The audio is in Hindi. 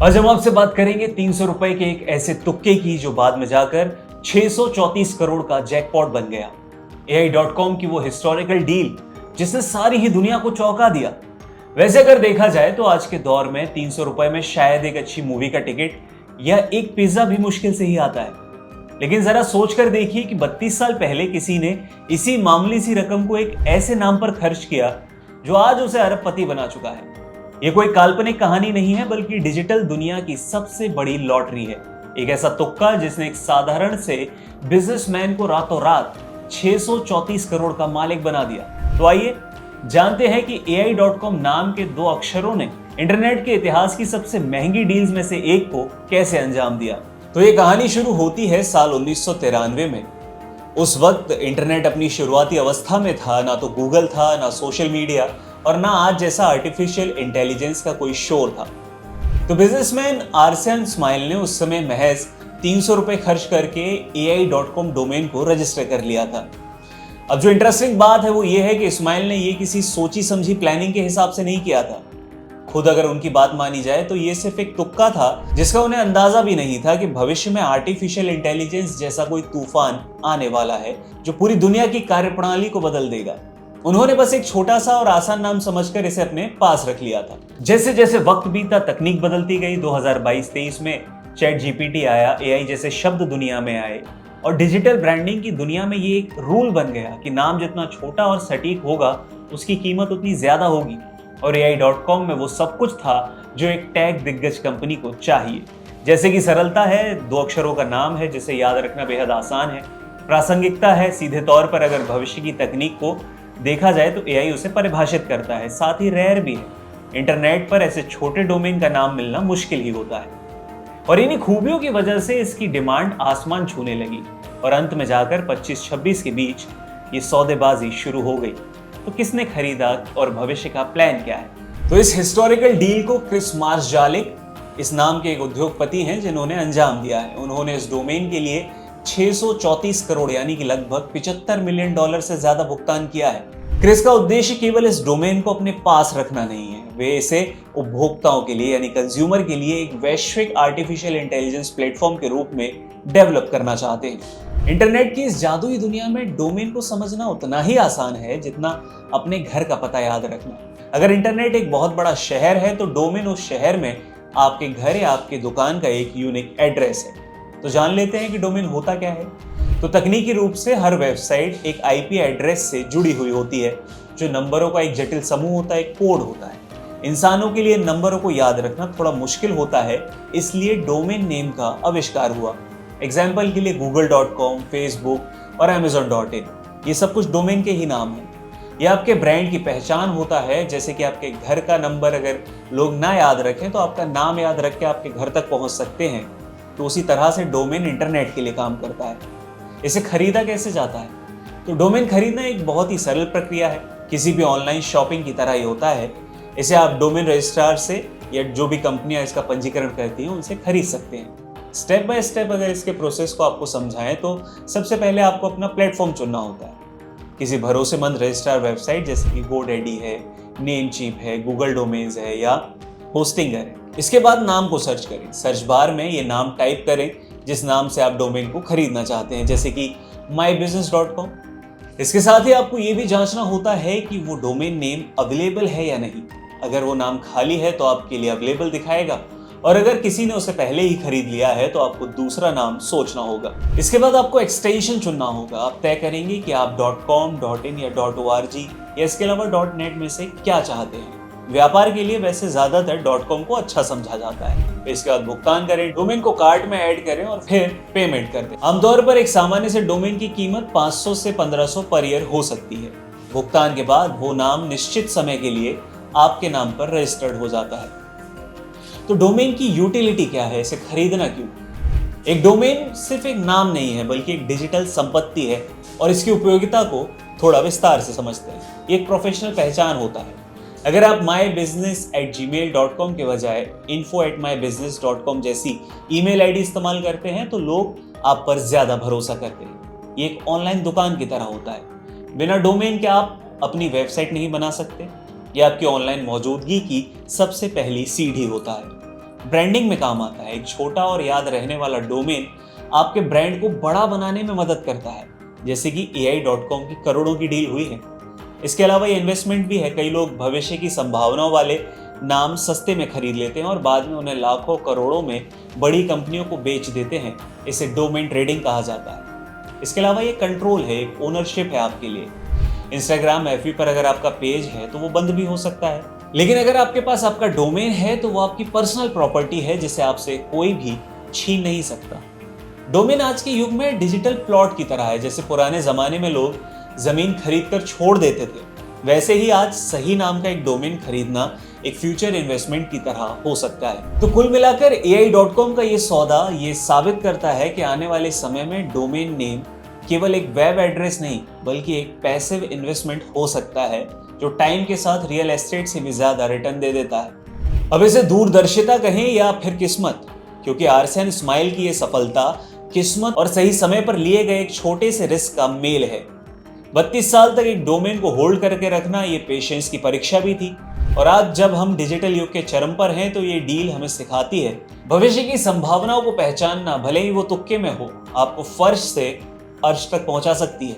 आज हम आपसे बात करेंगे 300 रुपए के एक ऐसे तुक्के की जो बाद में जाकर 634 करोड़ का जैकपॉट बन गया। AI.com की वो हिस्टोरिकल डील जिसने सारी ही दुनिया को चौंका दिया। वैसे अगर देखा जाए तो आज के दौर में 300 रुपए में शायद एक अच्छी मूवी का टिकट या एक पिज्जा भी मुश्किल से ही आता है। लेकिन जरा सोच कर देखिए कि 32 साल पहले किसी ने इसी मामूली सी रकम को एक ऐसे नाम पर खर्च किया जो आज उसे अरबपति बना चुका है। ये कोई काल्पनिक कहानी नहीं है बल्कि डिजिटल दुनिया की सबसे बड़ी लॉटरी है। एक ऐसा तुक्का जिसने एक साधारण से बिजनेसमैन को रातों रात 634 करोड़ का मालिक बना दिया। तो आइए जानते हैं कि AI.com नाम के दो अक्षरों ने इंटरनेट के इतिहास की सबसे महंगी डील्स में से एक को कैसे अंजाम दिया। तो ये कहानी शुरू होती है साल 1993 में। उस वक्त इंटरनेट अपनी शुरुआती अवस्था में था, ना तो गूगल था, ना सोशल मीडिया और ना आज जैसा आर्टिफिशियल इंटेलिजेंस का कोई शोर था। तो बिजनेसमैन आर्सन स्माइल ने उस समय महज 300 रुपए खर्च करके AI.com डोमेन को रजिस्टर कर लिया था। अब जो इंटरेस्टिंग बात है वो ये है कि स्माइल ने ये किसी सोची समझी प्लानिंग के हिसाब से नहीं किया था। खुद अगर उनकी बात मानी जाए तो ये सिर्फ एक तुक्का था जिसका उन्हें अंदाजा भी नहीं था कि भविष्य में आर्टिफिशियल इंटेलिजेंस जैसा कोई तूफान आने वाला है जो पूरी दुनिया की कार्यप्रणाली को बदल देगा। उन्होंने बस एक छोटा सा और आसान नाम समझकर इसे अपने पास रख लिया था। जैसे जैसे वक्त बीता, तकनीक बदलती गई। 2022-23 में ChatGPT आया, AI जैसे शब्द दुनिया में आए और डिजिटल ब्रांडिंग की दुनिया में ये एक रूल बन गया कि नाम जितना छोटा और सटीक होगा उसकी कीमत उतनी ज्यादा होगी। और AI.com में वो सब कुछ था जो एक टैग दिग्गज कंपनी को चाहिए। जैसे कि सरलता है, 2 अक्षरों का नाम है जिसे याद रखना बेहद आसान है। प्रासंगिकता है, सीधे तौर पर अगर भविष्य की तकनीक को देखा जाए तो AI उसे परिभाषित करता है। साथ ही रेयर भी है। इंटरनेट पर ऐसे छोटे डोमेन का नाम मिलना मुश्किल ही होता है और इन्हीं खूबियों की वजह से इसकी डिमांड आसमान छूने लगी और अंत में जाकर 25-26 के बीच ये सौदेबाजी शुरू हो गई। तो किसने खरीदा और भविष्य का प्लान क्या है? तो इस हिस्टोरिकल डील को क्रिस मार्शजालिक इस नाम के एक उद्योगपति हैं जिन्होंने अंजाम दिया है। उन्होंने इस डोमेन के लिए 634 करोड़ यानी कि लगभग $75 मिलियन से ज्यादा भुगतान किया है। क्रिस का उद्देश्य केवल इस डोमेन को अपने पास रखना नहीं है, वे इसे उपभोक्ताओं के लिए यानी कंज्यूमर के लिए एक वैश्विक आर्टिफिशियल इंटेलिजेंस प्लेटफॉर्म के रूप में डेवलप करना चाहते हैं। इंटरनेट की इस जादुई दुनिया में डोमेन को समझना उतना ही आसान है जितना अपने घर का पता याद रखना। अगर इंटरनेट एक बहुत बड़ा शहर है तो डोमेन उस शहर में आपके घर या आपके दुकान का एक यूनिक एड्रेस है। तो जान लेते हैं कि डोमेन होता क्या है। तो तकनीकी रूप से हर वेबसाइट एक IP एड्रेस से जुड़ी हुई होती है जो नंबरों का एक जटिल समूह होता है, एक कोड होता है। इंसानों के लिए नंबरों को याद रखना थोड़ा मुश्किल होता है, इसलिए डोमेन नेम का आविष्कार हुआ। एग्जाम्पल के लिए google.com, Facebook और amazon.in, ये सब कुछ डोमेन के ही नाम हैं। ये आपके ब्रांड की पहचान होता है। जैसे कि आपके घर का नंबर अगर लोग ना याद रखें तो आपका नाम याद रख के आपके घर तक पहुंच सकते हैं। तो उसी तरह से डोमेन इंटरनेट के लिए काम करता है। इसे खरीदा कैसे जाता है? तो डोमेन खरीदना एक बहुत ही सरल प्रक्रिया है, किसी भी ऑनलाइन शॉपिंग की तरह ही होता है। इसे आप डोमेन रजिस्ट्रार से या जो भी कंपनियां इसका पंजीकरण करती हैं उनसे खरीद सकते हैं। स्टेप बाय स्टेप अगर इसके प्रोसेस को आपको समझाएं तो सबसे पहले आपको अपना प्लेटफॉर्म चुनना होता है। किसी भरोसेमंद रजिस्ट्रार वेबसाइट जैसे कि GoDaddy है, नेमचीप है, गूगल डोमेन्स है या होस्टिंगर है। इसके बाद नाम को सर्च करें। सर्च बार में ये नाम टाइप करें जिस नाम से आप डोमेन को खरीदना चाहते हैं, जैसे कि mybusiness.com। इसके साथ ही आपको ये भी जांचना होता है कि वो डोमेन नेम अवेलेबल है या नहीं। अगर वो नाम खाली है तो आपके लिए अवेलेबल दिखाएगा और अगर किसी ने उसे पहले ही खरीद लिया है तो आपको दूसरा नाम सोचना होगा। इसके बाद आपको एक्सटेंशन चुनना होगा। आप तय करेंगे कि आप .com, .in या .org या इसके अलावा .net में से क्या चाहते हैं। व्यापार के लिए वैसे ज्यादातर .com को अच्छा समझा जाता है। इसके बाद भुगतान करें, डोमेन को कार्ट में ऐड करें और फिर पेमेंट कर दें। आमतौर पर एक सामान्य से डोमेन की कीमत 500 से 1500 पर ईयर हो सकती है। भुगतान के बाद वो नाम निश्चित समय के लिए आपके नाम पर रजिस्टर्ड हो जाता है। तो डोमेन की यूटिलिटी क्या है, इसे खरीदना क्यों? एक डोमेन सिर्फ एक नाम नहीं है बल्कि एक डिजिटल संपत्ति है और इसकी उपयोगिता को थोड़ा विस्तार से समझते हैं। ये एक प्रोफेशनल पहचान होता है। अगर आप mybusiness@gmail.com के बजाय info@mybusiness.com जैसी ईमेल आईडी इस्तेमाल करते हैं तो लोग आप पर ज्यादा भरोसा करते हैं। ये एक ऑनलाइन दुकान की तरह होता है। बिना डोमेन के आप अपनी वेबसाइट नहीं बना सकते। ये आपकी ऑनलाइन मौजूदगी की सबसे पहली सीढ़ी होता है। ब्रांडिंग में काम आता है। एक छोटा और याद रहने वाला डोमेन आपके ब्रांड को बड़ा बनाने में मदद करता है, जैसे कि ai.com की करोड़ों की डील हुई है। इसके अलावा ये इन्वेस्टमेंट भी है। कई लोग भविष्य की संभावनाओं वाले नाम सस्ते में खरीद लेते हैं और बाद में उन्हें लाखों करोड़ों में बड़ी कंपनियों को बेच देते हैं। इसे डोमेन ट्रेडिंग कहा जाता है। इसके अलावा ये कंट्रोल है, एक ओनरशिप है आपके लिए। इंस्टाग्राम, एफबी पर अगर आपका पेज है तो वो बंद भी हो सकता है, लेकिन अगर आपके पास आपका डोमेन है तो वो आपकी पर्सनल प्रॉपर्टी है, जिसे आपसे कोई भी छीन नहीं सकता। डोमेन आज के युग में डिजिटल प्लॉट की तरह है। जैसे पुराने जमाने में लोग जमीन खरीदकर छोड़ देते थे, वैसे ही आज सही नाम का एक डोमेन खरीदना एक फ्यूचर इन्वेस्टमेंट की तरह हो सकता है। तो कुल मिलाकर ai.com का ये सौदा ये साबित करता है कि आने वाले समय में डोमेन नेम केवल एक वेब एड्रेस नहीं, बल्कि एक पैसिव इन्वेस्टमेंट हो सकता है, जो टाइम के साथ रियल एस्टेट से भी ज्यादा रिटर्न दे देता है। अब इसे दूरदर्शिता कहें या फिर किस्मत, क्योंकि आर्सन स्माइल की ये सफलता किस्मत और सही समय पर लिए गए एक छोटे से रिस्क का मेल है। 32 साल तक एक डोमेन को होल्ड करके रखना ये पेशेंस की परीक्षा भी थी, और आज जब हम डिजिटल युग के चरम पर हैं तो ये डील हमें सिखाती है भविष्य की संभावनाओं को पहचानना, भले ही वो तुक्के में हो, आपको फर्श से अर्श तक पहुंचा सकती है।